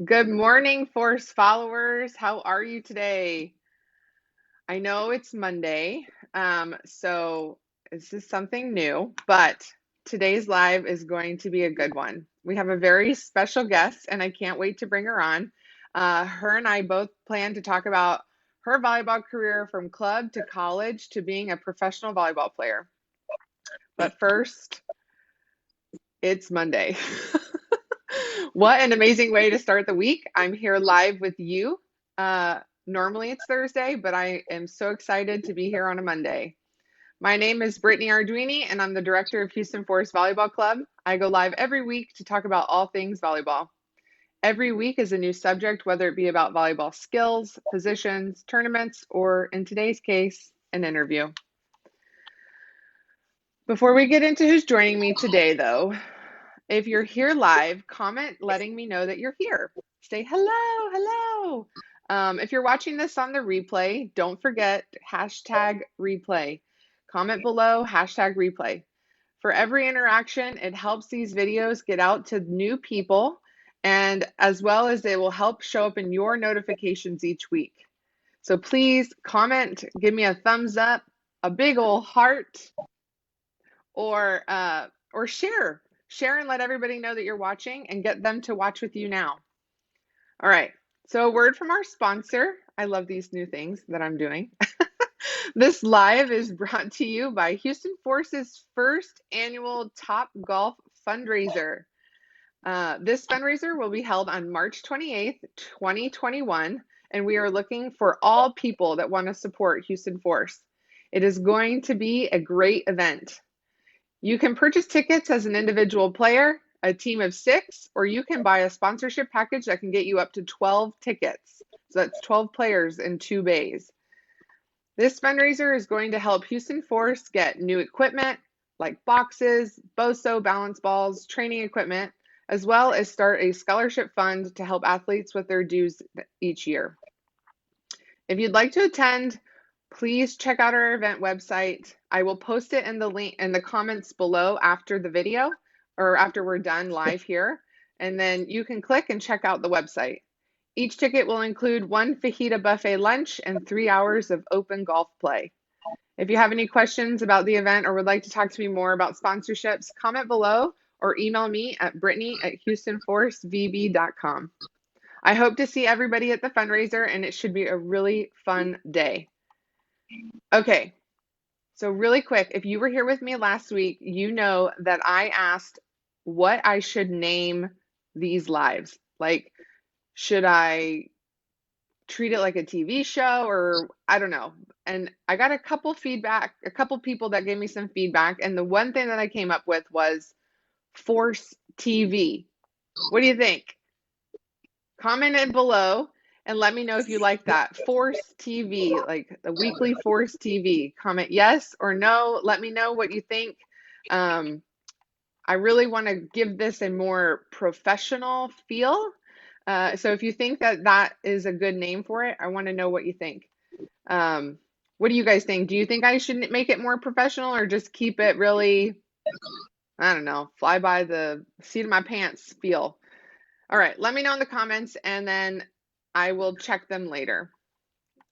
Good morning, Force followers. How are you today? I know it's Monday, so this is something new, but today's live is going to be a good one. We have a very special guest, and I can't wait to bring her on. Her and I both plan to talk about her volleyball career from club to college to being a professional volleyball player. But first, it's Monday. What an amazing way to start the week. I'm here live with you. Uh, Normally it's Thursday, but I am so excited to be here on a Monday. My name is Brittany Arduini, and I'm the director of Houston Forest Volleyball Club. I go live every week to talk about all things volleyball. Every week is a new subject, whether it be about volleyball skills, positions, tournaments, or in today's case, an interview. Before we get into who's joining me today, though, if you're here live, comment letting me know that you're here. Say hello, hello. If you're watching this on the replay, don't forget hashtag replay. Comment below hashtag replay. For every interaction, it helps these videos get out to new people, and as well as it will help show up in your notifications each week. So please comment, give me a thumbs up, a big old heart, or share and let everybody know that you're watching and get them to watch with you now. All right, so a word from our sponsor. I love these new things that I'm doing. This live is brought to you by Houston Force's first annual Top Golf fundraiser. This fundraiser will be held on March 28th, 2021, and we are looking for all people that want to support Houston Force. It is going to be a great event. You can purchase tickets as an individual player, a team of 6, or you can buy a sponsorship package that can get you up to 12 tickets. So that's 12 players in 2 bays. This fundraiser is going to help Houston Force get new equipment like boxes, BOSO balance balls, training equipment, as well as start a scholarship fund to help athletes with their dues each year. If you'd like to attend, please check out our event website. I will post it in the link in the comments below after the video or after we're done live here. And then you can click and check out the website. Each ticket will include 1 fajita buffet lunch and 3 hours of open golf play. If you have any questions about the event or would like to talk to me more about sponsorships, comment below or email me at brittany@houstonforcevb.com. I hope to see everybody at the fundraiser, and it should be a really fun day. Okay, so really quick, if you were here with me last week, you know that I asked what I should name these lives. Like, should I treat it like a TV show or I don't know. And I got a couple people that gave me some feedback, and the one thing that I came up with was Force TV. What do you think? Comment it below and let me know if you like that. Force TV, like the weekly Force TV. Comment yes or no. Let me know what you think. I really want to give this a more professional feel. So if you think that that is a good name for it, I want to know what you think. What do you guys think? Do you think I should make it more professional or just keep it really, I don't know, fly by the seat of my pants feel? All right, let me know in the comments and then I will check them later.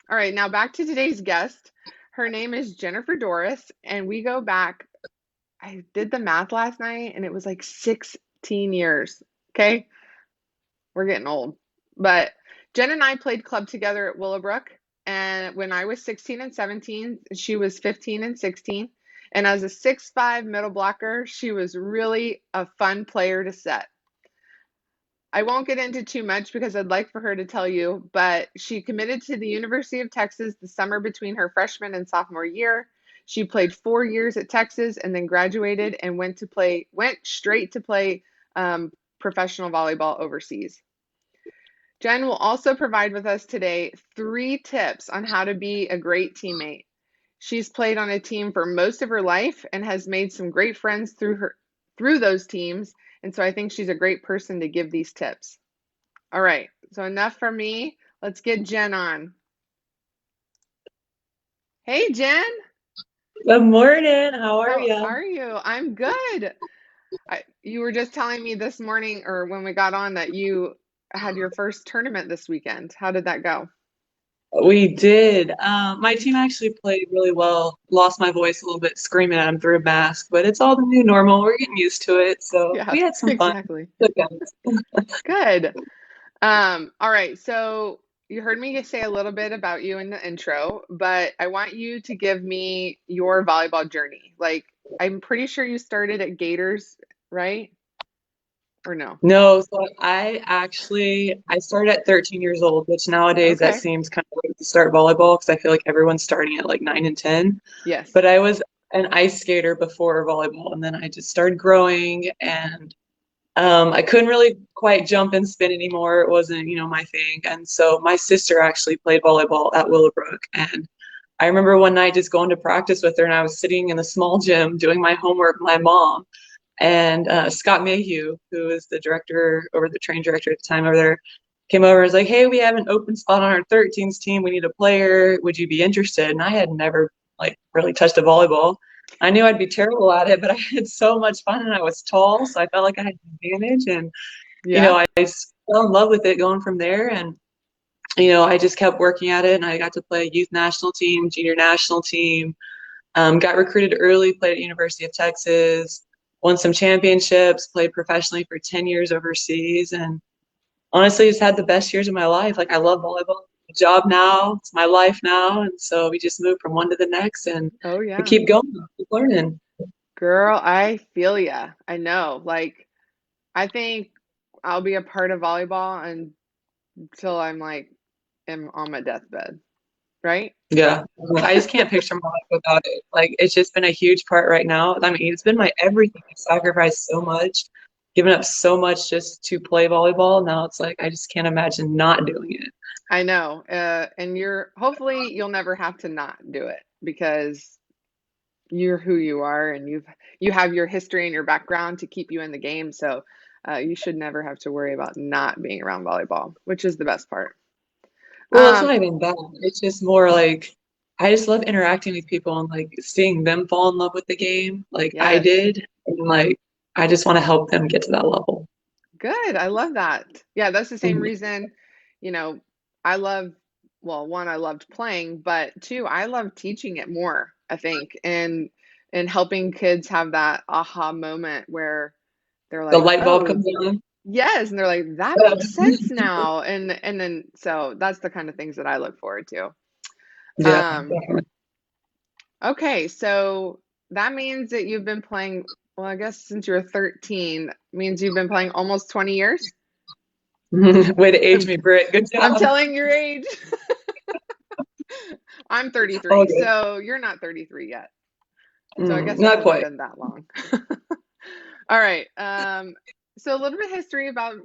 All right, now back to today's guest. Her name is Jennifer Doris, and we go back, I did the math last night, and it was like 16 years. Okay, we're getting old. But Jen and I played club together at Willowbrook, and when I was 16 and 17, she was 15 and 16. And as a 6'5" middle blocker, she was really a fun player to set. I won't get into too much because I'd like for her to tell you, but she committed to the University of Texas the summer between her freshman and sophomore year. She played 4 years at Texas and then graduated and went straight to play professional volleyball overseas. Jen will also provide with us today 3 tips on how to be a great teammate. She's played on a team for most of her life and has made some great friends through those teams, and so I think she's a great person to give these tips. All right, so enough from me. Let's get Jen on. Hey, Jen. Good morning. How are How you? are you? I'm good. You were just telling me this morning or when we got on that you had your first tournament this weekend. How did that go? We did. My team actually played really well. Lost my voice a little bit screaming at them through a mask, but it's all the new normal. We're getting used to it. So Yeah, we had some fun. exactly. Okay. Good. All right. So you heard me say a little bit about you in the intro, but I want you to give me your volleyball journey. Like, I'm pretty sure you started at Gators, right? Or no? No, so I started at 13 years old, which nowadays that Okay. seems kind of late to start volleyball because I feel like everyone's starting at like 9 and 10. Yes. But I was an ice skater before volleyball, and then I just started growing, and I couldn't really quite jump and spin anymore. It wasn't, my thing. And so my sister actually played volleyball at Willowbrook, and I remember one night just going to practice with her, and I was sitting in a small gym doing my homework with my mom. And Scott Mayhew, who is the director over the train director at the time over there, came over and was like, "Hey, we have an open spot on our 13s team. We need a player. Would you be interested?" And I had never like really touched a volleyball. I knew I'd be terrible at it, but I had so much fun and I was tall, so I felt like I had an advantage. And Yeah. I fell in love with it going from there. And I just kept working at it, and I got to play youth national team, junior national team. Got recruited early, played at University of Texas, won some championships, played professionally for 10 years overseas, and honestly just had the best years of my life. Like I love volleyball. My job now, it's my life now. And so we just move from one to the next and Oh, we yeah. keep going, keep learning. Girl, I feel ya. I know. Like, I think I'll be a part of volleyball until I'm like am on my deathbed, right? Yeah. I just can't picture my life without it. Like it's just been a huge part right now. I mean, it's been my everything. I've sacrificed so much, given up so much just to play volleyball. Now it's like I just can't imagine not doing it. I know. And you're hopefully you'll never have to not do it because you're who you are and you have your history and your background to keep you in the game. So you should never have to worry about not being around volleyball, which is the best part. Well, it's Um, not even that. It's just more like I just love interacting with people and like seeing them fall in love with the game like I yes. did. And like I just want to help them get to that level. Good. I love that. Yeah, that's the same Mhm. reason, you know, I love, well, one, I loved playing, but two, I love teaching it more, I think, and helping kids have that aha moment where they're The like, light bulb "Oh, comes on. yes," and they're like, "That makes sense now." And then so that's the kind of things that I look forward to. Yeah. Um, okay, so that means that you've been playing, well, I guess since you were 13, means you've been playing almost 20 years. Way to age me, Britt. Good I'm job. telling your age. I'm All 33, good. so you're not 33 yet. So I guess it Not hasn't quite. been that long. All right. So a little bit of history about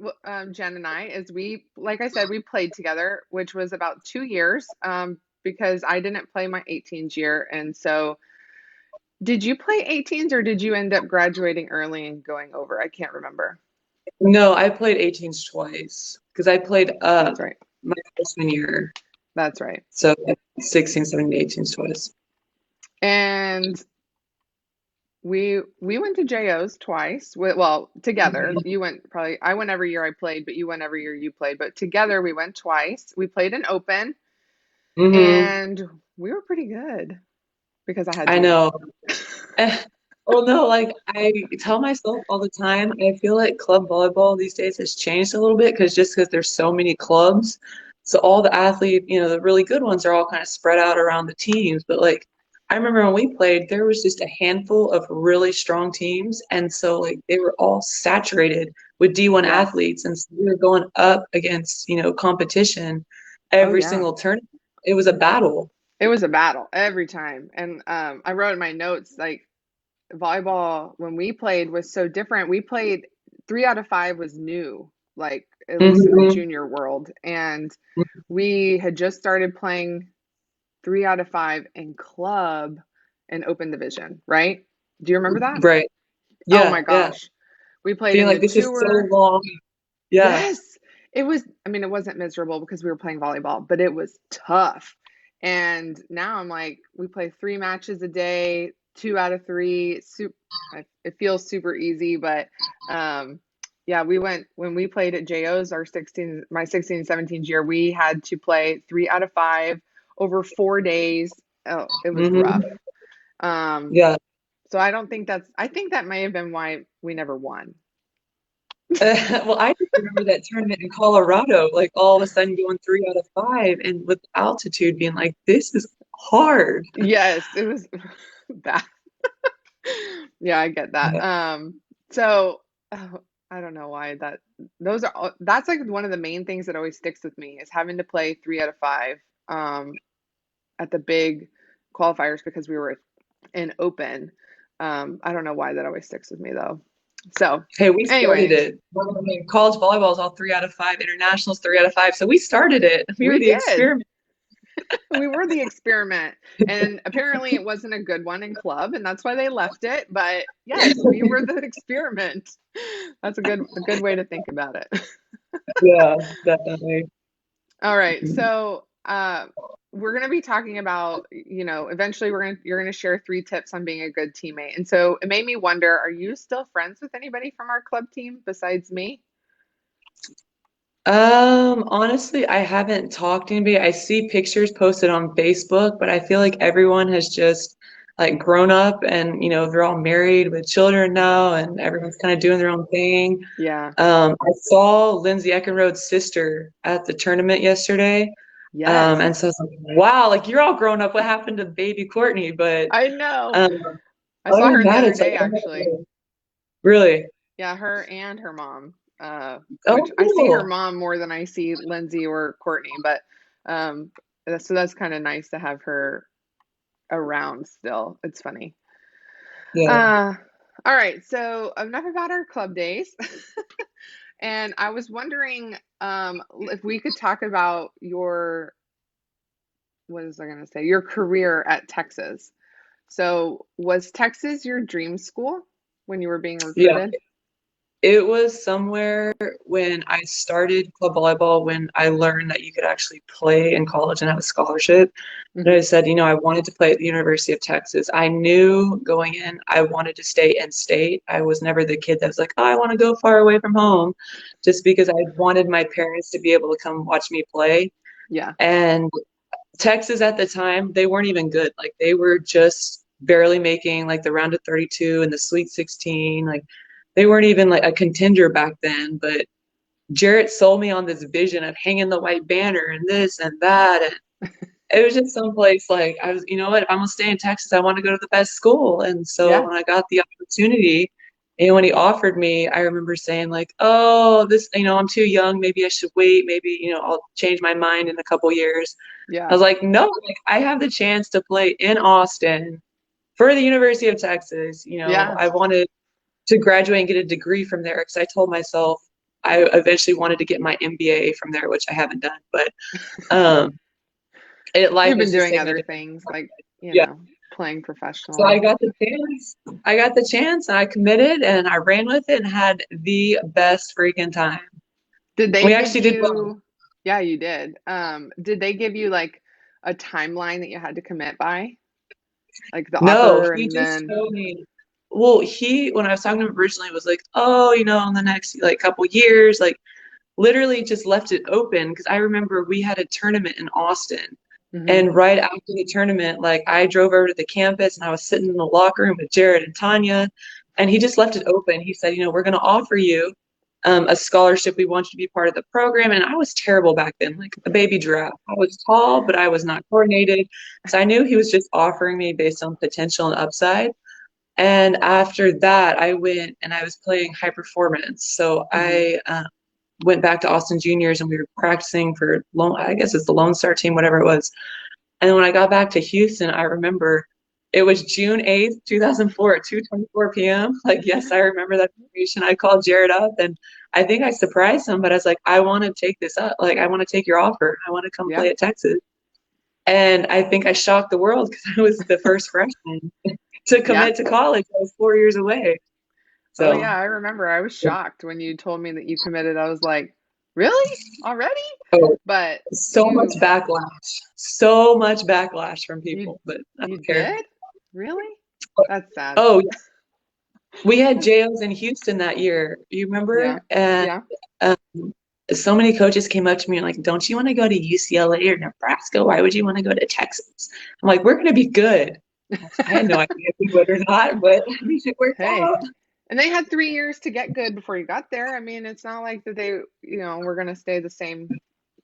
Jen and I is we, like I said, we played together, which was about 2 years because I didn't play my 18s year. And so did you play 18s or did you end up graduating early and going over? I can't remember. No, I played 18s twice because I played That's right. my freshman year. That's right. So 16, 17, 18s twice. And we went to JO's twice. Well, together. You went probably I went every year I played, but you went every year you played. But together we went twice. We played an open Hmm. and we were pretty good because I had I you. know. Well, no, like I tell myself all the time, I feel like club volleyball these days has changed a little bit because there's so many clubs, so all the athletes, the really good ones are all kind of spread out around the teams. But like I remember when we played, there was just a handful of really strong teams, and so like they were all saturated with D1 Yes. athletes, and so we were going up against competition Oh every yeah. single tournament. It was a battle. It was a battle every time. And I wrote in my notes like volleyball when we played was so different. We played 3 out of 5 was new, like at least in the Hmm. junior world. And we had just started playing 3 out of 5 in club and open division, right? Do you remember that? Right. Oh my Yeah, yeah. gosh. We played Being in like, the this is so tour. long. Yeah. Yes. It was, I mean, it wasn't miserable because we were playing volleyball, but it was tough. And now I'm like, we play 3 matches a day, 2 out of 3. It feels super easy, but um, Yeah, we went when we played at JO's my 16 and 17 year, we had to play 3 out of 5 over 4 days. Oh, it was rough. Hmm. Um, Yeah. so I think that may have been why we never won. Well, I just remember that tournament in Colorado, like all of a sudden going 3 out of 5, and with altitude being like, this is hard. Yes, it was bad. Yeah, I get that. Yeah. So oh, I don't know why that's like one of the main things that always sticks with me is having to play 3 out of 5 um at the big qualifiers because we were in open. I don't know why that always sticks with me though. So Hey, we started anyway, it. College volleyball is all 3 out of 5, internationals 3 out of 5. So we started it. We were we the did. experiment. We were the experiment, and apparently it wasn't a good one in club, and that's why they left it. But yes, we were the experiment. That's a good way to think about it. Yeah, definitely. All right, so we're going to be talking about, eventually you're going to share 3 tips on being a good teammate. And so it made me wonder, are you still friends with anybody from our club team besides me? Honestly, I haven't talked to anybody. I see pictures posted on Facebook, but I feel like everyone has just like grown up and they're all married with children now and everyone's kind of doing their own thing. Yeah. I saw Lindsay Eckenrode's sister at the tournament yesterday. Yes. And so I was like, wow, like you're all grown up. What happened to baby Courtney? But I know. um, I saw other than her the that, other it's like, day actually. really? Yeah, her and her mom. Oh, Which I see her cool. mom more than I see Lindsay or Courtney, but um so that's kind of nice to have her around still. It's funny. Yeah. Uh, all right, so enough about our club days. And I was wondering if we could talk about what was I going to say, your career at Texas. So, was Texas your dream school when you were being Yeah. recruited? It was somewhere when I started club volleyball when I learned that you could actually play in college and have a scholarship. And I Hmm. said, I wanted to play at the University of Texas. I knew going in I wanted to stay in state. I was never the kid that was like, oh, I want to go far away from home, just because I wanted my parents to be able to come watch me play. Yeah. And Texas at the time, they weren't even good. Like they were just barely making like the round of 32 and the Sweet 16. Like they weren't even like a contender back then. But Jarrett sold me on this vision of hanging the white banner and this and that. And it was just someplace like I was, what, if I'm gonna stay in Texas, I want to go to the best school. And so Yeah. when I got the opportunity, and when he offered me, I remember saying like, oh, this, I'm too young. Maybe I should wait. Maybe, I'll change my mind in a couple years. I Yeah. was like, no, like I have the chance to play in Austin for the University of Texas. Yeah. I wanted to graduate and get a degree from there because I told myself I eventually wanted to get my MBA from there, which I haven't done. But um, life You've been has just doing taken a other different. things like, Yeah. playing So I professionally. got the chance. I got the chance and I committed and I ran with it and had the best freaking time. Did they We give actually did well. you, yeah, you did. Did they give you like a timeline that you had to commit by? Like the No, offer he and just then, told me. Well, when I was talking to him originally, was like, oh, in the next like couple years, like literally just left it open because I remember we had a tournament in Austin. hmm. And right after the tournament, like I drove over to the campus and I was sitting in the locker room with Jared and Tanya, and he just left it open. He said, we're going to offer you a scholarship. We want you to be part of the program. And I was terrible back then, like a baby giraffe. I was tall, but I was not coordinated. So I knew he was just offering me based on potential and upside. And after that, I went and I was playing high performance. So Hmm. I went back to Austin Juniors and we were practicing for I guess it's the Lone Star team, whatever it was. And when I got back to Houston, I remember it was June 8th, 2004 at 2:24 p.m. Like, yes, I remember that information. I called Jared up and I think I surprised him, but I was like, I want to take this up. Like, I want to take your offer. I want to come Yeah. play at Texas. And I think I shocked the world because I was the first freshman to Yeah. commit to college. I was 4 years away. Oh So, yeah, I remember. I was shocked when you told me that you committed. I was like, "Really? Already?" oh, But so much you backlash. So much backlash from you people, but I you don't care. did? Really? That's sad. Oh, We had JOs in Houston that year. You Yeah. remember? And Yeah. um, so many coaches came up to me like, "Don't you want to go to UCLA or Nebraska? Why would you want to go to Texas?" I'm like, "We're going to be good." I had no idea if we would or not, but I mean, it worked Hey. out. And they had 3 years to get good before you got there. I mean, it's not like that were going to stay the same.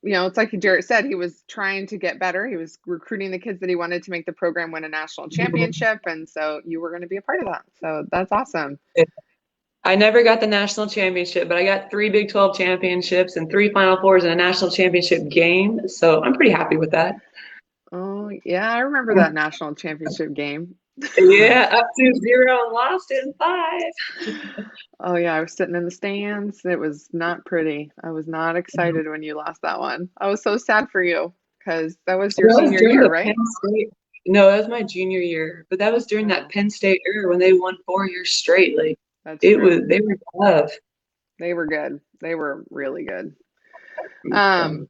It's like Jarrett said, he was trying to get better. He was recruiting the kids that he wanted to make the program win a national championship. And so you were going to be a part of that. So that's awesome. I never got the national championship, but I got three Big 12 championships and three Final Fours and a national championship game. So I'm pretty happy with that. Oh, yeah, I remember that national championship game. Yeah, up to zero and lost in five. Oh, yeah, I was sitting in the stands. It was not pretty. I was not excited when you lost that one. I was so sad for you because that was your That was senior during year, the Penn right? State. No, that was my junior year, but that was during that Oh, Penn State era when they won 4 years straight. Like that's it true. was, they were tough. They were good. They were really good. Um,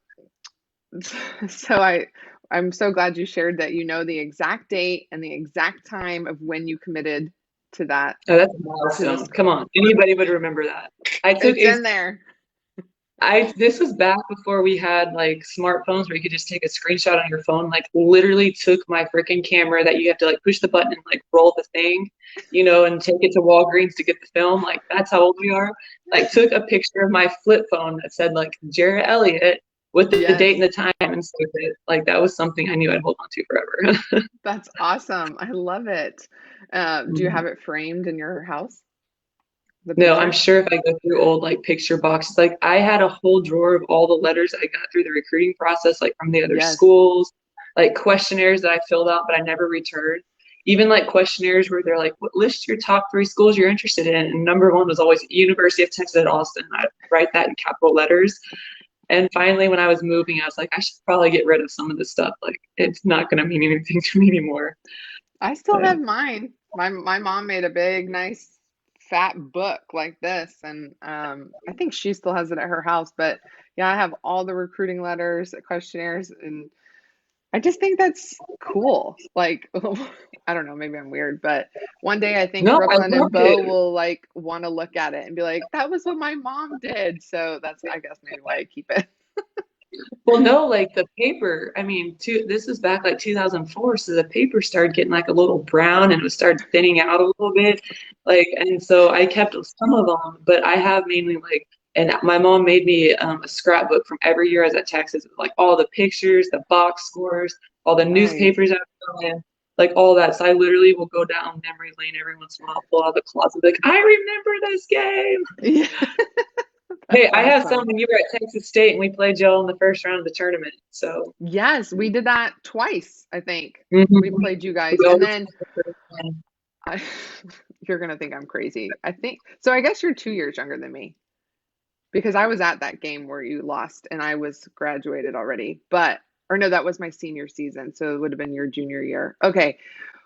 so I'm so glad you shared that you know the exact date and the exact time of when you committed to that Oh, that's a to the milestone. Come school. on, anybody would remember that. I took It's a in there. this was back before we had like smartphones where you could just take a screenshot on your phone. Like literally took my freaking camera that you have to like push the button and like roll the thing, and take it to Walgreens to get the film. Like that's how old we are. Like took a picture of my flip phone that said like Jarrett Elliott with the Yes, date and the time and saved it. Like that was something I knew I'd hold on to forever. that's awesome. I love it. Do you have it framed in your house, the No, I'm picture? sure if I go through old like picture boxes, like I had a whole drawer of all the letters I got through the recruiting process, like from the other Yes. schools, like questionnaires that I filled out but I never returned. Even like questionnaires where they're like, "What list your top three schools you're interested in?" And number one was always University of Texas at Austin. I write that in capital letters. And finally, when I was moving, I was like, I should probably get rid of some of this stuff. Like, it's not going to mean anything to me anymore. I still But have mine. My mom made a big, nice, fat book like this, and I think she still has it at her house. But yeah, I have all the recruiting letters, questionnaires, and I just think that's cool. Like, I don't know, maybe I'm weird, but one day I think no, I Brooklyn and loved Bo it. will like want to look at it and be like, that was what my mom did. So that's, I guess, maybe why I keep it. Well, no, like the paper, I mean, this was back like 2004, so the paper started getting like a little brown and it was started thinning out a little bit. Like, and so I kept some of them, but I have mainly like, and my mom made me a scrapbook from every year I was at Texas, with like all the pictures, the box scores, all the Nice. newspapers I've done, like all that. So I literally will go down memory lane every once in a while, pull out the closet, like, I remember this game. Yeah, Hey, that's I have some awesome. when you were at Texas State and we played y'all in the first round of the tournament. So. Yes, we did that twice, I think. We Mhm. played you guys. We And always then have the first one. I, you're gonna think I'm crazy. I think so. I guess you're 2 years younger than me because I was at that game where you lost and I was graduated already. But, or no, that was my senior season. So it would have been your junior year. Okay.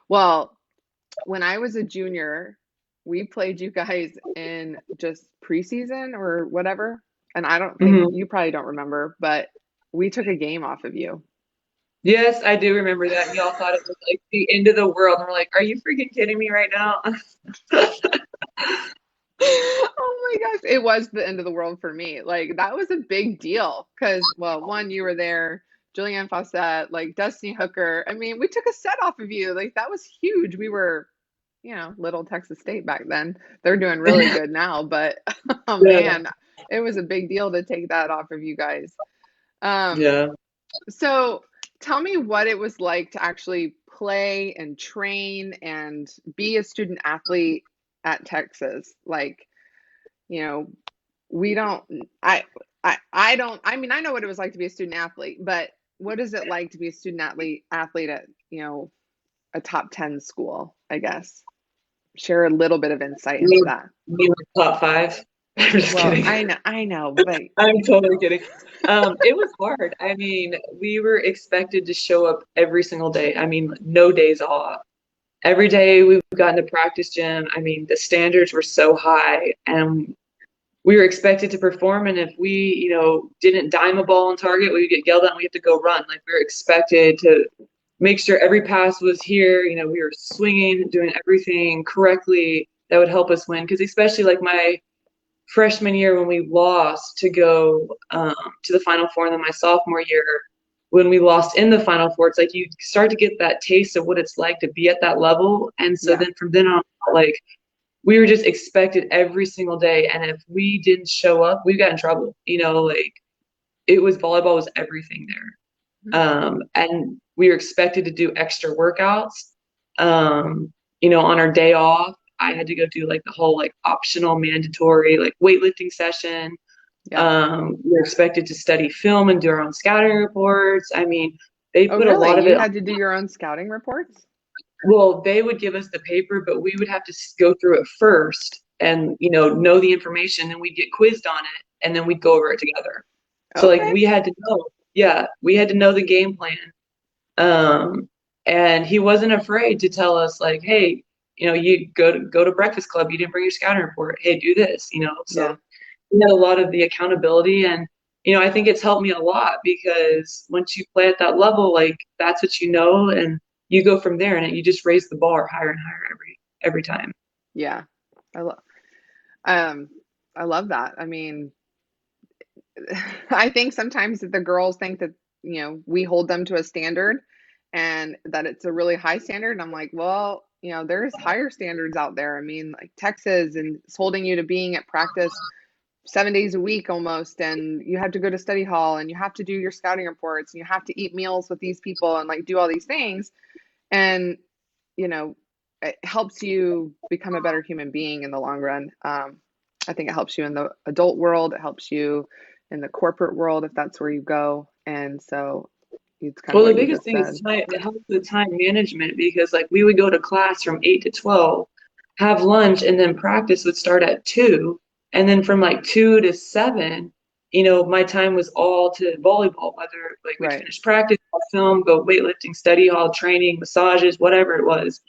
Well, when I was a junior, we played you guys in just preseason or whatever. And I don't think Mhm. you probably don't remember, but we took a game off of you. Yes, I do remember that. Y'all thought it was like the end of the world. And we're like, are you freaking kidding me right now? Oh my gosh, it was the end of the world for me. Like that was a big deal because, well, one, you were there, Julianne Fawcett, like Destiny Hooker. I mean, we took a set off of you. Like that was huge. We were, little Texas State back then. They're doing really good now, but oh Yeah. man, it was a big deal to take that off of you guys. Um, Yeah. so tell me what it was like to actually play and train and be a student athlete at Texas. Like, you know, we don't I don't I mean I know what it was like to be a student athlete, but what is it like to be a student athlete at, a top 10 school, I guess. Share a little bit of insight into We, that. we were top five. I'm just Well, kidding. I know, but I'm totally kidding. It was hard. I mean, we were expected to show up every single day. I mean, no days off. Every day we got into practice gym. I mean, the standards were so high, and we were expected to perform. And if we, didn't dime a ball on target, we would get yelled at and we have to go run. Like we were expected to make sure every pass was here. We were swinging, doing everything correctly. that would help us win. Because especially like my freshman year when we lost to go to the Final Four, and then my sophomore year when we lost in the Final Four, it's like you start to get that taste of what it's like to be at that level. And so Yeah. then from then on, like we were just expected every single day. And if we didn't show up, we got in trouble. Like it was volleyball was everything there. And we were expected to do extra workouts. On our day off, I had to go do like the whole like optional mandatory like weightlifting session. Yeah. We were expected to study film and do our own scouting reports. I mean, they Oh, put a really? lot of You it on. had to do your own scouting reports? Well, they would give us the paper, but we would have to go through it first and, know the information, and we'd get quizzed on it, and then we'd go over it together. So like Okay. we had to know, yeah, we had to know the game plan. Um, and he wasn't afraid to tell us like, hey, you go to Breakfast Club, you didn't bring your scouting report. Hey, do this, Yeah. So we had a lot of the accountability, and I think it's helped me a lot because once you play at that level, like that's what and you go from there, and you just raise the bar higher and higher every time. Yeah. I love um I love that. I mean, I think sometimes that the girls think that, we hold them to a standard and that it's a really high standard. And I'm like, well, there's higher standards out there. I mean, like Texas and it's holding you to being at practice 7 days a week almost. And you have to go to study hall and you have to do your scouting reports and you have to eat meals with these people and like do all these things. And, you know, it helps you become a better human being in the long run. I think it helps you in the adult world. It helps you in the corporate world if that's where you go. And so it's kind of Well, the what you biggest just thing is said. time. It helps with time management because, like, we would go to class from 8 to 12, have lunch, and then practice would start at 2, and then from like 2 to 7, my time was all to volleyball. Whether like we'd Right. finish practice, film, go weightlifting, study hall, training, massages, whatever it was.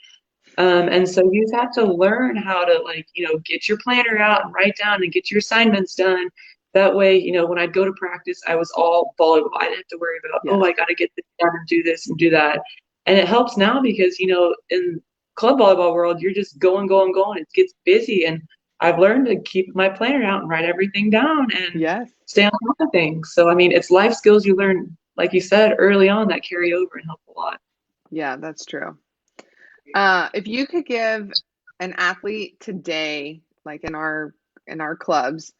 And so you have to learn how to like, get your planner out and write down and get your assignments done. That way, when I'd go to practice, I was all volleyball. I didn't have to worry about, oh, Yes. I got to get this done and do this and do that. And it helps now because, in club volleyball world, you're just going, going, going. It gets busy. And I've learned to keep my planner out and write everything down and Yes. stay on top of things. So, I mean, it's life skills you learn, like you said, early on that carry over and help a lot. Yeah, that's true. If you could give an athlete today, like in our clubs,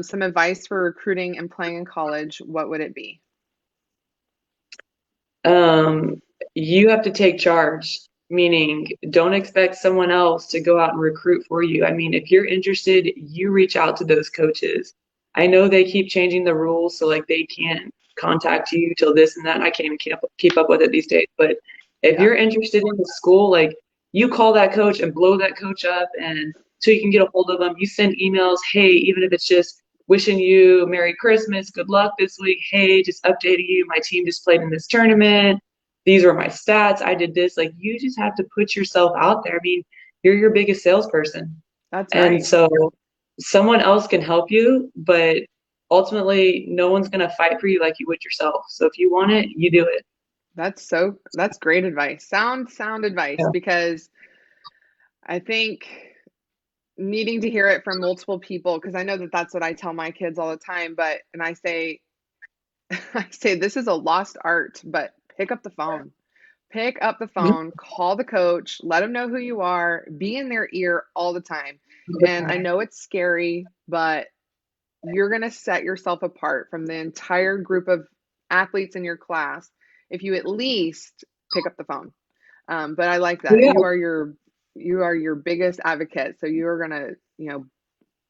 some advice for recruiting and playing in college, what would it be? um, you have to take charge, meaning don't expect someone else to go out and recruit for you. I mean, if you're interested, you reach out to those coaches. I know they keep changing the rules, so like they can't contact you till this and that. And I can't even keep up with it these days. But if Yeah. you're interested in the school, like you call that coach and blow that coach up, and so you can get a hold of them. You send emails, hey, even if it's just wishing you Merry Christmas, good luck this week. Hey, just updating you. My team just played in this tournament. These are my stats. I did this. Like you just have to put yourself out there. I mean, you're your biggest salesperson. That's And right. so someone else can help you, but ultimately no one's going to fight for you like you would yourself. So if you want it, you do it. That's great advice. Sound advice Yeah. because I think needing to hear it from multiple people because I know that that's what I tell my kids all the time, but and I say I say this is a lost art, but pick up the phone. Pick up the phone, call the coach, let them know who you are, be in their ear all the time. And I know it's scary, but you're going to set yourself apart from the entire group of athletes in your class if you at least pick up the phone. But I like that. Yeah. You are your biggest advocate. So you are going to,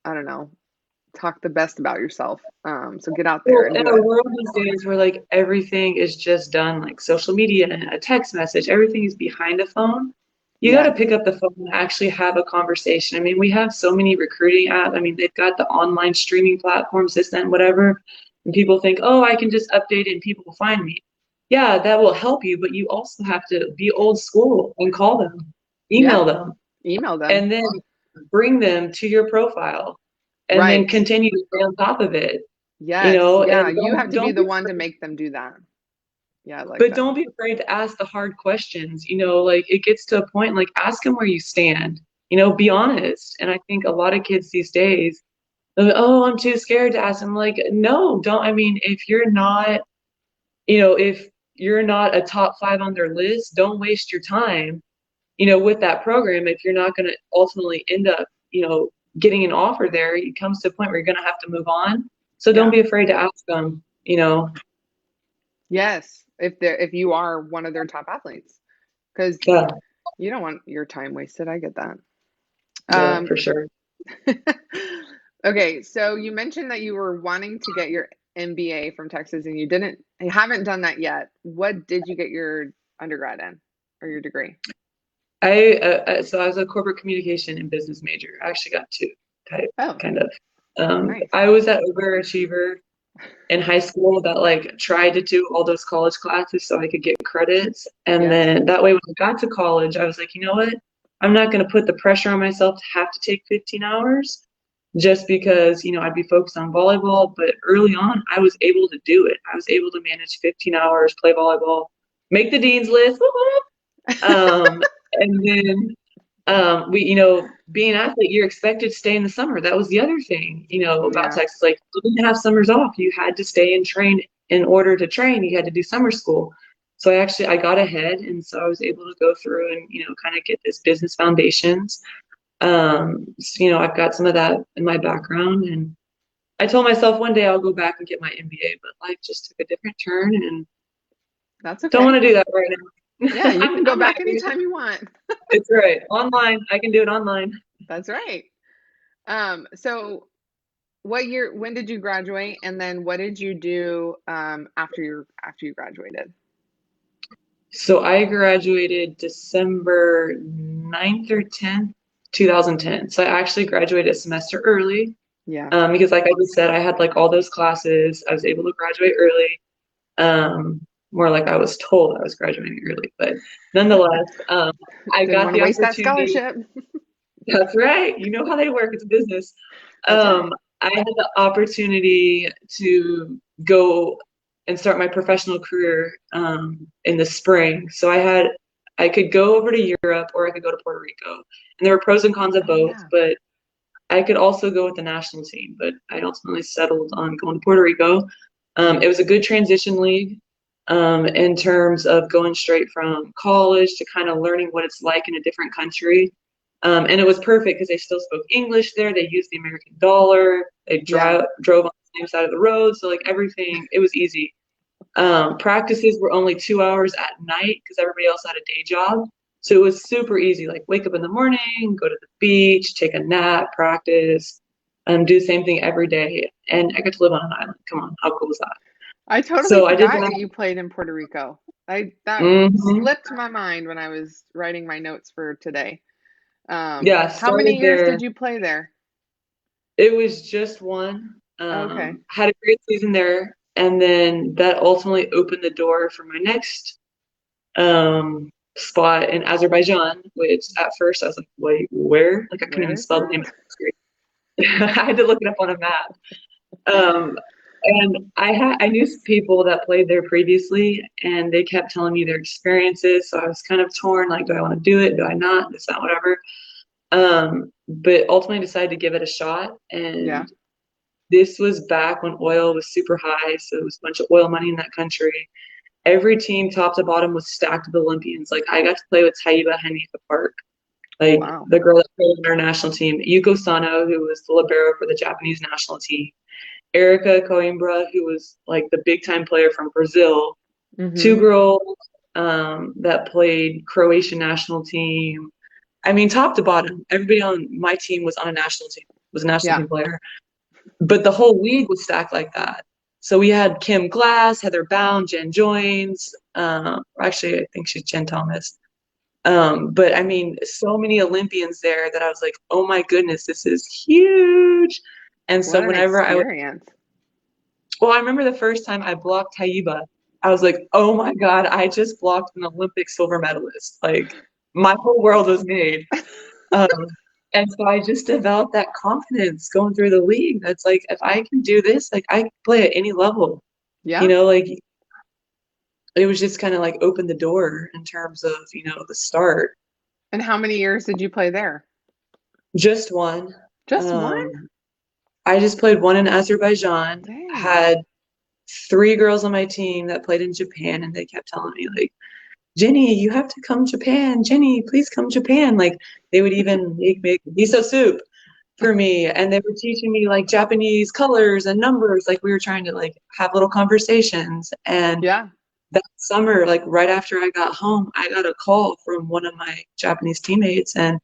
I don't know, talk the best about yourself. So get out there Well, and in do a it. world these days where like everything is just done like social media and a text message, everything is behind a phone. You got to Yes. pick up the phone and actually have a conversation. I mean, we have so many recruiting apps. I mean, they've got the online streaming platforms, this, that, and whatever. And people think, oh, I can just update it and people will find me. Yeah, that will help you, but you also have to be old school and call them, Yeah. email them, Email them. and then bring them to your profile and then Right. continue to stay on top of it, Yes. Yeah. and You have to be don't the be one to afraid, make them do that. Yeah, I like but that. don't be afraid to ask the hard questions. Like it gets to a point like ask them where you stand. be honest. And I think a lot of kids these days, they're like, oh, I'm too scared to ask. I'm like, no, don't. I mean, if you're not a top 5 on their list, don't waste your time, with that program. If you're not going to ultimately end up, getting an offer there, it comes to a point where you're going to have to move on. So don't Yeah. be afraid to ask them. Yes, if you are one of their top athletes, because Yeah, you don't want your time wasted. I get that. yeah, Um, for sure. okay, so you mentioned that you were wanting to get your MBA from Texas and you haven't done that yet. What did you get your undergrad in or your degree? So I was a corporate communication and business major. I actually got two type, Oh, kind of. nice. I was that overachiever in high school that like tried to do all those college classes so I could get credits. And Yes. then that way when I got to college, I was like, you know what? I'm not going to put the pressure on myself to have to take 15 hours just because, I'd be focused on volleyball. But early on, I was able to do it. I was able to manage 15 hours, play volleyball, make the dean's list. Um, and then being an athlete, you're expected to stay in the summer. That was the other thing, about Yeah, Texas. Like, you didn't have summers off. You had to stay and train. In order to train, you had to do summer school. So I got ahead, and so I was able to go through and kind of get this business foundations. I've got some of that in my background, and I told myself one day I'll go back and get my MBA, but life just took a different turn, and that's don't want okay. to do that right now. Yeah, you can go I'm back happy. anytime you want. It's right. Online. I can do it online. That's right. So when did you graduate, and then what did you do after you graduated? So I graduated December 9th or 10th, 2010. So I actually graduated a semester early, Yeah. because like I just said, I had like all those classes. I was able to graduate early. More like I was told I was graduating early, but nonetheless, I Didn't got want to the waste that opportunity. scholarship. That's right. You know how they work. It's a business. That's right. I had the opportunity to go and start my professional career in the spring. So I could go over to Europe or I could go to Puerto Rico. And there were pros and cons of Oh both, yeah. but I could also go with the national team. But I ultimately settled on going to Puerto Rico. It was a good transition league, in terms of going straight from college to kind of learning what it's like in a different country. And it was perfect because they still spoke English there. They used the American dollar. They Yeah. drove on the same side of the road. So like everything, it was easy. Practices were only 2 hours at night because everybody else had a day job. So it was super easy. Like wake up in the morning, go to the beach, take a nap, practice, do the same thing every day. And I got to live on an island. Come on, how cool is that? I totally So I did forgot that that. you played in Puerto Rico. I That Hmm. slipped my mind when I was writing my notes for today. Yeah, How many started years did there. you play there? It was just one. Okay. Had a great season there, and then that ultimately opened the door for my next spot in Azerbaijan, which at first I was like, wait, where? Like I couldn't Where even is spell the that? name of the country. I had to look it up on a map. Um, and I knew some people that played there previously, and they kept telling me their experiences. So I was kind of torn, like, do I want to do it? Do I not? This, not, whatever. But ultimately decided to give it a shot. Yeah. And this was back when oil was super high, so it was a bunch of oil money in that country. Every team, top to bottom, was stacked with Olympians. Like I got to play with Taiba Hanifa Park, Oh like wow. the girl that played on our national team, Yuko Sano, who was the libero for the Japanese national team, Erica Coimbra, who was like the big time player from Brazil, two Mm-hmm. girls that played Croatian national team. I mean, top to bottom, everybody on my team was on a national team, was a national Yeah. team player. But the whole league was stacked like that. So we had Kim Glass, Heather Bound, Jen Joins. Actually, I think she's Jen Thomas. But I mean, so many Olympians there that I was like, oh my goodness, this is huge. And What so an whenever experience. I remember the first time I blocked Taiba, I was like, oh my God, I just blocked an Olympic silver medalist. Like my whole world was made. Um, and so I just developed that confidence going through the league. That's like, if I can do this, like I can play at any level, Yeah. like it was just kind of like opened the door in terms of, the start. And how many years did you play there? Just one. Just one? Um, I just played one in Azerbaijan, Dang. had three girls on my team that played in Japan, and they kept telling me, like, Jenny, you have to come Japan. Jenny, please come Japan. Like, they would even make miso soup for me, and they were teaching me like Japanese colors and numbers. Like, we were trying to like have little conversations. And Yeah. that summer, like right after I got home, I got a call from one of my Japanese teammates, and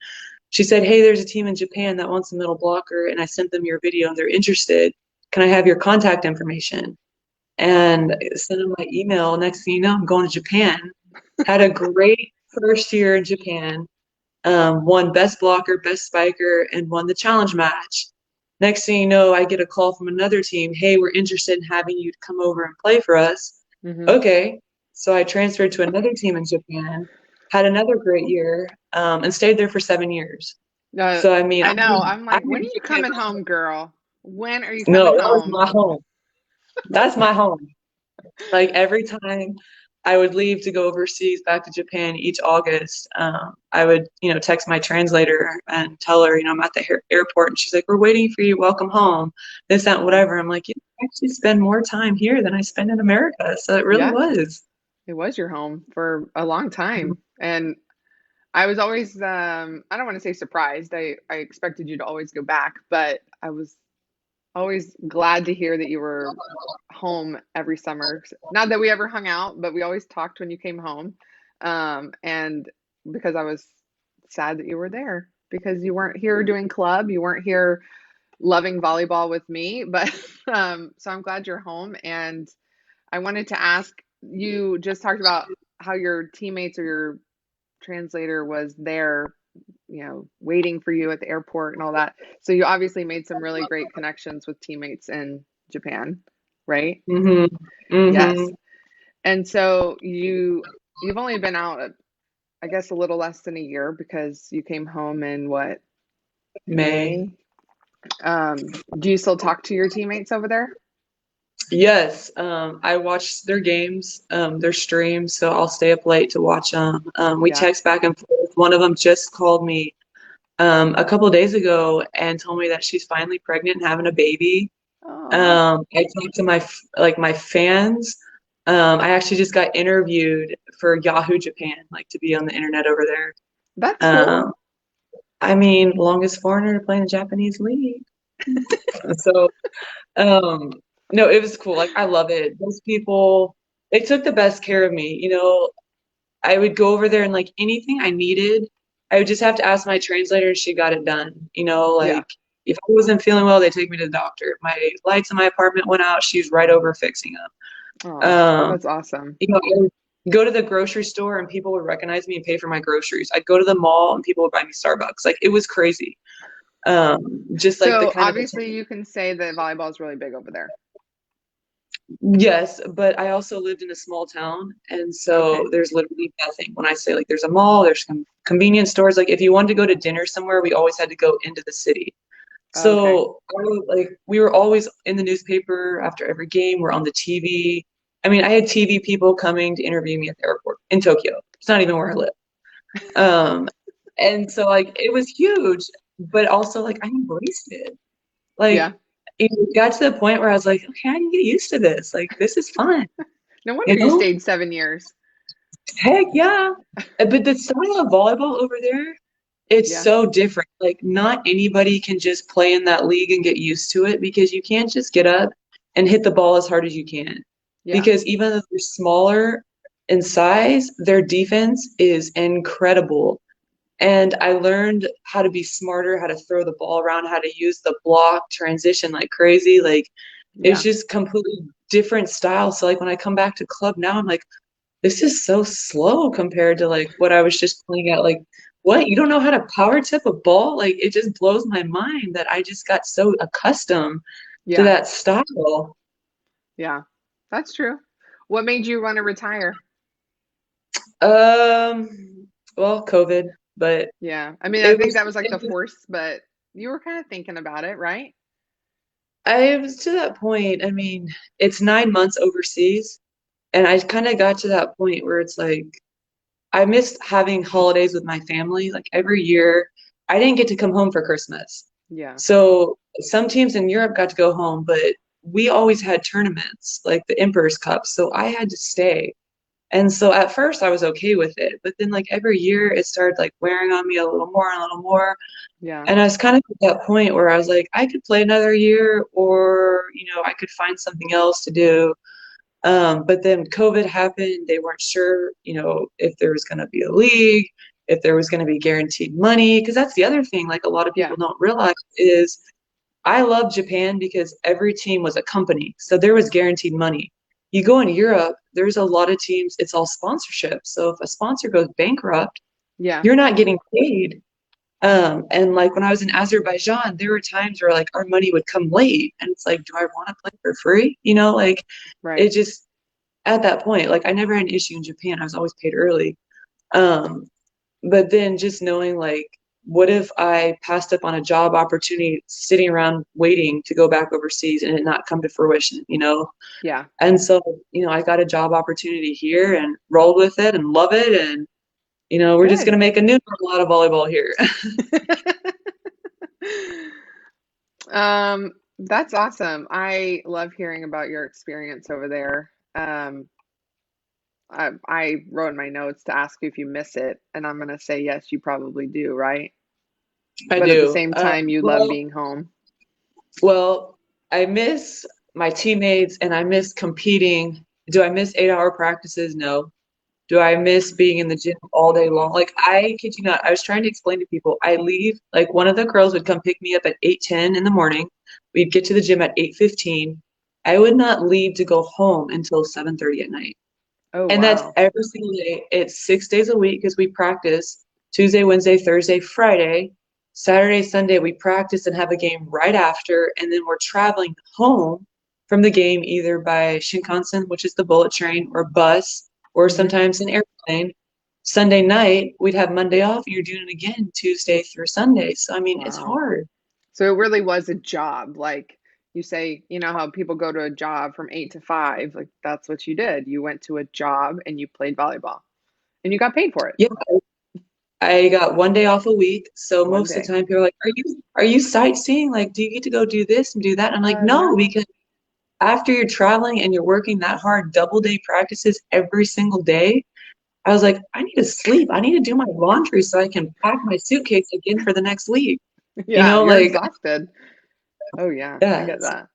she said, "Hey, there's a team in Japan that wants a middle blocker, and I sent them your video and they're interested. Can I have your contact information?" And I sent them my email. Next thing you know, I'm going to Japan. Had a great first year in Japan. Won best blocker, best spiker, and won the challenge match. Next thing you know, I get a call from another team. Hey, we're interested in having you to come over and play for us. Hmm. Okay. So I transferred to another team in Japan, had another great year, and stayed there for 7 years. Uh, So I mean, I know. I'm I like, when are moved you to Japan. coming home, girl? When are you No, coming that was home? my home. That's my home. Like every time I would leave to go overseas back to Japan each August, I would, text my translator and tell her, I'm at the airport, and she's like, "We're waiting for you. Welcome home." This, that, Oh, whatever. I'm like, I actually spend more time here than I spend in America. So it really yeah. was. It was your home for a long time. And I was always, I don't want to say surprised. I expected you to always go back, but I was always glad to hear that you were home every summer. Not that we ever hung out, but we always talked when you came home. And because I was sad that you were there because you weren't here doing club, you weren't here loving volleyball with me, but so I'm glad you're home. And I wanted to ask, you just talked about how your teammates or your translator was there, waiting for you at the airport and all that. So you obviously made some really great connections with teammates in Japan, right? Hmm. Yes. Hmm. And so you've only been out, I guess, a little less than a year because you came home in what, May. May? Do you still talk to your teammates over there? Yes, I watch their games, their streams, so I'll stay up late to watch them. We Yeah. text back and forth. One of them just called me a couple days ago and told me that she's finally pregnant and having a baby. Oh, I talked to my fans. I actually just got interviewed for Yahoo Japan, like to be on the internet over there. that's cool. Um, I mean, longest foreigner to play in the Japanese league. So, um, no, it was cool. Like I love it. Those people, they took the best care of me. I would go over there and like anything I needed, I would just have to ask my translator and she got it done. Yeah. Like if I wasn't feeling well, they take me to the doctor. If my lights in my apartment went out, she's right over fixing them. Oh, that's awesome. I would go to the grocery store and people would recognize me and pay for my groceries. I'd go to the mall and people would buy me Starbucks. Like it was crazy. Just like the So kind of obviously you can say that volleyball is really big over there. yes, but I also lived in a small town, and so Okay. there's literally nothing. When I say like there's a mall, there's some convenience stores. Like if you wanted to go to dinner somewhere, we always had to go into the city. Okay. So like we were always in the newspaper after every game. We're on the TV. I mean, I had TV people coming to interview me at the airport in Tokyo. It's not even where I live. Um, and so like it was huge, but also like I embraced it. Yeah. Like it got to the point where I was like, okay, I can get used to this. Like this is fun. No You wonder you know? stayed 7 years. Heck yeah. But the style of volleyball over there, it's Yeah. so different. Like, not anybody can just play in that league and get used to it because you can't just get up and hit the ball as hard as you can. Yeah. Because even though they're smaller in size, their defense is incredible. And I learned how to be smarter, how to throw the ball around, how to use the block transition like crazy. Like, it's Yeah. just completely different style. So, like, when I come back to club now, I'm like, this is so slow compared to like what I was just playing at. Like, what? You don't know how to power tip a ball? Like, it just blows my mind that I just got so accustomed to Yeah. that style. Yeah. That's true. What made you want to retire? Well, COVID, but Yeah. I mean, I it think was, that was like it the was force, but you were kind of thinking about it, right? I was to that point. I mean, it's 9 months overseas, and I kind of got to that point where it's like I missed having holidays with my family. Like every year, I didn't get to come home for Christmas. Yeah. So some teams in Europe got to go home, but we always had tournaments like the Emperor's Cup. So I had to stay. And so at first I was okay with it, but then like every year it started like wearing on me a little more and a little more. Yeah. And I was kind of at that point where I was like, I could play another year or, I could find something else to do. But then COVID happened. They weren't sure, if there was going to be a league, if there was going to be guaranteed money. Because that's the other thing, like a lot of Yeah. people don't realize is I love Japan because every team was a company. So there was guaranteed money. You go in Europe, there's a lot of teams, it's all sponsorship. So if a sponsor goes bankrupt, Yeah. you're not getting paid. And like when I was in Azerbaijan, there were times where like our money would come late and it's like, do I want to play for free? Like Right. it just at that point, like I never had an issue in Japan. I was always paid early. Um, but then just knowing like, what if I passed up on a job opportunity sitting around waiting to go back overseas and it not come to fruition? Yeah. And so, I got a job opportunity here and rolled with it and love it. And, we're just going Good. to make a new normal out of volleyball here. That's awesome. I love hearing about your experience over there. I wrote in my notes to ask you if you miss it, and I'm gonna say yes, you probably do, right? I But at the do. same time, you love Well, being home. well, I miss my teammates and I miss competing. Do I miss 8-hour practices? No. Do I miss being in the gym all day long? Like I kid you not, I was trying to explain to people, I leave, like one of the girls would come pick me up at 8:10 in the morning. We'd get to the gym at 8:15. I would not leave to go home until 7:30 at night. Oh, And that's wow. every single day. It's 6 days a week because we practice Tuesday, Wednesday, Thursday, Friday. Saturday, Sunday, we practice and have a game right after. And then we're traveling home from the game either by Shinkansen, which is the bullet train, or bus, or Hmm. sometimes an airplane. Sunday night, we'd have Monday off. You're doing it again Tuesday through Sunday. So, I mean, it's Wow. hard. So it really was a job. Like you say, you know how people go to a job from 8 to 5, like that's what you did. You went to a job and you played volleyball and you got paid for it Yeah, I got one day off a week. So one most of the day. time people are like, are you sightseeing? Like, do you get to go do this and do that? I'm like, no, No. because after you're traveling and you're working that hard, double day practices every single day, I was like, I need to sleep. I need to do my laundry so I can pack my suitcase again for the next week. Yeah, you're Like, exhausted. Oh yeah, I get yes, that.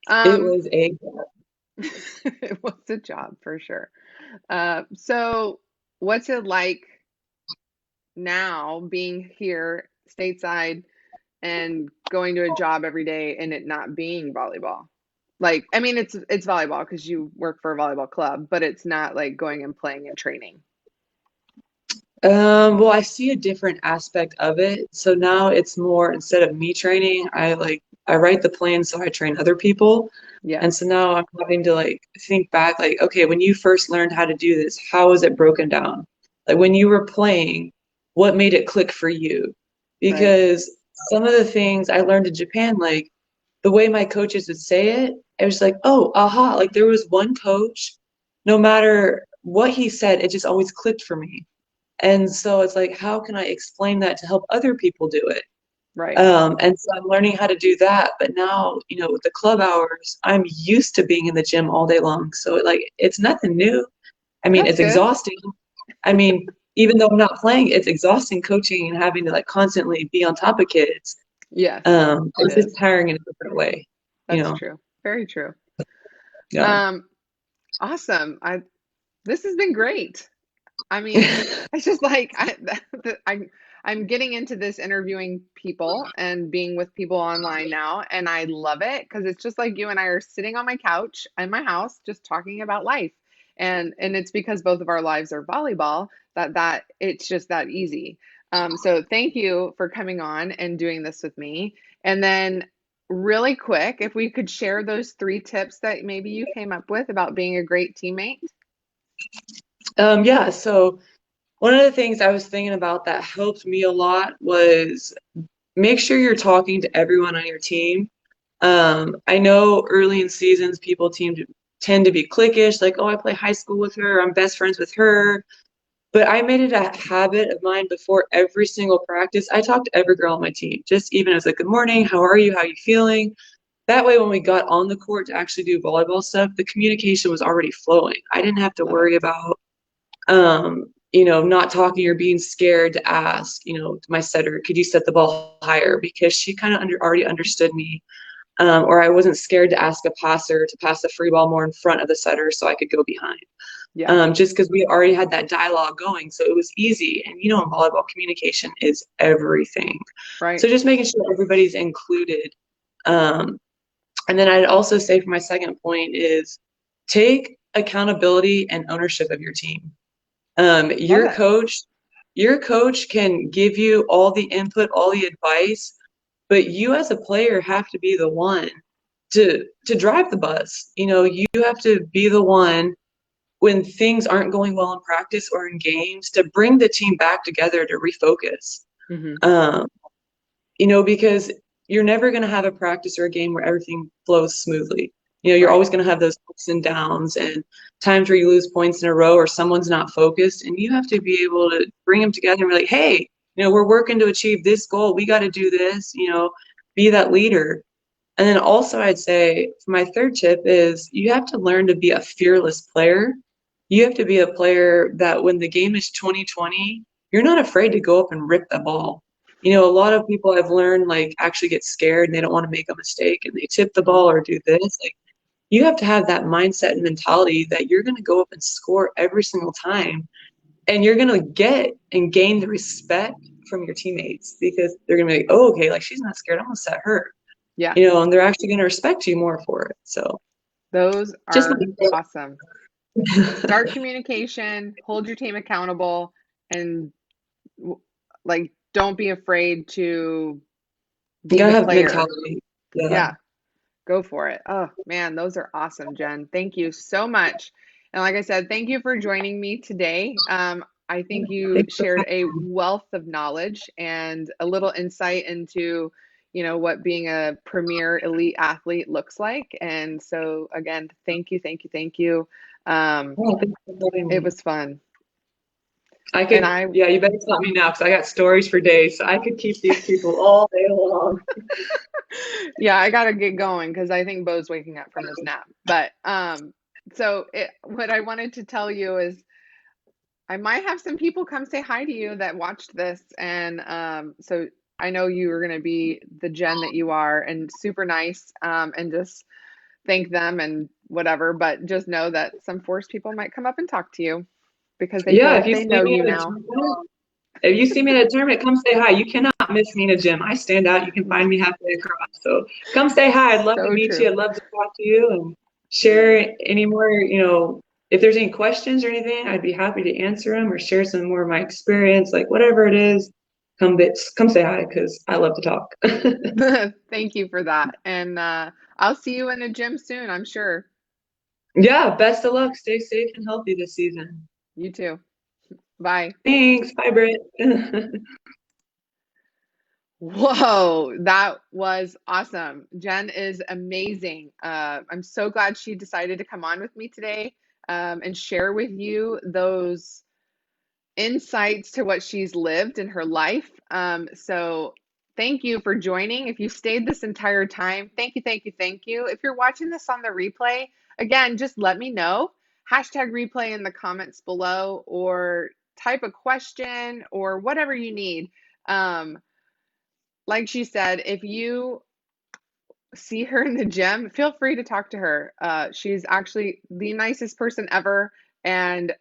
it Um, was a, it was a job for sure. So what's it like now being here stateside and going to a job every day and it not being volleyball? Like, I mean, it's volleyball because you work for a volleyball club, but it's not like going and playing and training. well, I see a different aspect of it. So now it's more instead of me training, I write the plan so I train other people. Yeah, And so now I'm having to like think back, like, okay, when you first learned how to do this, how was it broken down? Like when you were playing, what made it click for you? right, Because some of the things I learned in Japan, like the way my coaches would say it, I was like, oh, aha. Like there was one coach, no matter what he said, it just always clicked for me. And so it's like, how can I explain that to help other people do it? right. And so I'm learning how to do that. But now, with the club hours, I'm used to being in the gym all day long. So like it's nothing new. I mean, That's it's good. exhausting. I mean, even though I'm not playing, it's exhausting coaching and having to like constantly be on top of kids. Yes, it It's just is. tiring in a different way, you That's know. true. Very true. Yeah. Um, awesome. This has been great. I mean, it's just like I'm getting into this interviewing people and being with people online now, and I love it because it's just like you and I are sitting on my couch in my house just talking about life. And it's because both of our lives are volleyball that it's just that easy. So thank you for coming on and doing this with me. And then really quick, if we could share those 3 tips that maybe you came up with about being a great teammate. Yeah. So one of the things I was thinking about that helped me a lot was make sure you're talking to everyone on your team. I know early in seasons people tend to be cliquish, like, oh, I play high school with her, I'm best friends with her. But I made it a habit of mine before every single practice. I talked to every girl on my team, just even as like, good morning, how are you? How are you feeling? That way, when we got on the court to actually do volleyball stuff, the communication was already flowing. I didn't have to Love it. worry about, not talking or being scared to ask, my setter, could you set the ball higher? Because she kind of already understood me. Or I wasn't scared to ask a passer to pass the free ball more in front of the setter so I could go behind. Yeah, Just because we already had that dialogue going. So it was easy. And, in volleyball, communication is everything. right. So just making sure everybody's included. Um, and then I'd also say for my second point is take accountability and ownership of your team. Um, Love your it. coach, your coach can give you all the input, all the advice, but you as a player have to be the one to drive the bus. You have to be the one when things aren't going well in practice or in games to bring the team back together to refocus. Hmm. Um, because you're never going to have a practice or a game where everything flows smoothly. You're Right. always going to have those ups and downs and times where you lose points in a row or someone's not focused. And you have to be able to bring them together and be like, hey, we're working to achieve this goal. We got to do this, be that leader. And then also, I'd say for my third tip is you have to learn to be a fearless player. You have to be a player that when the game is 2020, you're not afraid to go up and rip the ball. A lot of people I've learned like actually get scared and they don't want to make a mistake and they tip the Hmm. ball or do this. Like you have to have that mindset and mentality that you're going to go up and score every single time and you're going to get and gain the respect from your teammates because they're going to be like, oh, okay, like she's not scared. I'm going to set her, Yeah, and they're actually going to respect you more for it. So those just are awesome. Start communication, hold your team accountable, and like don't be afraid to you be gotta the have player. mentality. Yeah. Yeah, go for it. Oh man, those are awesome, Jen. Thank you so much. And like I said, thank you for joining me today. I think you Thanks for shared having a me. wealth of knowledge and a little insight into, what being a premier elite athlete looks like. And so again, thank you, thank you, thank you. Um, Oh, thanks for having it me. was fun. I And could, I yeah, you better stop me now because I got stories for days. So I could keep these people all day long. Yeah, I gotta get going because I think Bo's waking up from his nap. But what I wanted to tell you is I might have some people come say hi to you that watched this, and so I know you are gonna be the Jen that you are, and super nice, and just thank them and whatever. But just know that some force people might come up and talk to you because they feel Yeah, if like you they see know me you at a now. tournament, if you see me at a tournament, come say hi. You cannot miss me in a gym. I stand out. You can find me halfway across. So come say hi. I'd love to So meet you. true. I'd love to talk to you and share any more, if there's any questions or anything, I'd be happy to answer them or share some more of my experience, like whatever it is. Come say hi because I love to talk. Thank you for that, and I'll see you in the gym soon, I'm sure. Yeah, best of luck. Stay safe and healthy this season. You too. Bye. Thanks. Bye, Britt. Whoa, that was awesome. Jen is amazing. I'm so glad she decided to come on with me today, and share with you those insights to what she's lived in her life. So thank you for joining. If you stayed this entire time, thank you, thank you, thank you. If you're watching this on the replay, again, just let me know. Hashtag replay in the comments below or type a question or whatever you need. Um, like she said, if you see her in the gym, feel free to talk to her. She's actually the nicest person ever. And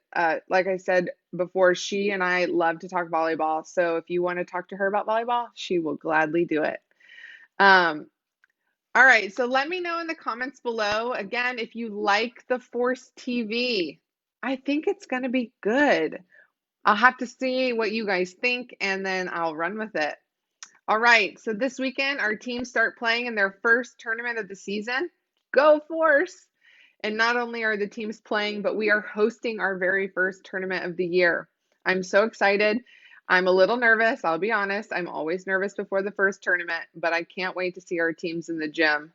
like I said before, she and I love to talk volleyball. So if you want to talk to her about volleyball, she will gladly do it. Um, all right. So let me know in the comments below. Again, if you like the Force TV, I think it's going to be good. I'll have to see what you guys think and then I'll run with it. All right, so this weekend our teams start playing in their first tournament of the season. Go Force! And not only are the teams playing, but we are hosting our very first tournament of the year. I'm so excited. I'm a little nervous, I'll be honest. I'm always nervous before the first tournament, but I can't wait to see our teams in the gym.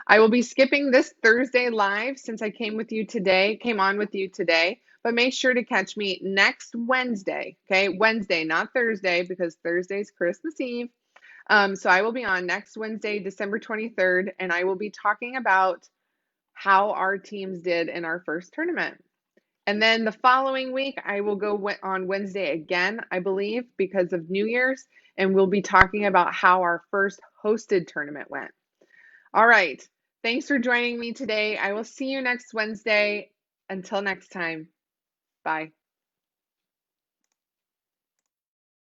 I will be skipping this Thursday live since I came on with you today, but make sure to catch me next Wednesday. Okay, Wednesday, not Thursday, because Thursday's Christmas Eve. So I will be on next Wednesday, December 23rd, and I will be talking about how our teams did in our first tournament. And then the following week, I will go on Wednesday again, I believe, because of New Year's, and we'll be talking about how our first hosted tournament went. All right. Thanks for joining me today. I will see you next Wednesday. Until next time, bye.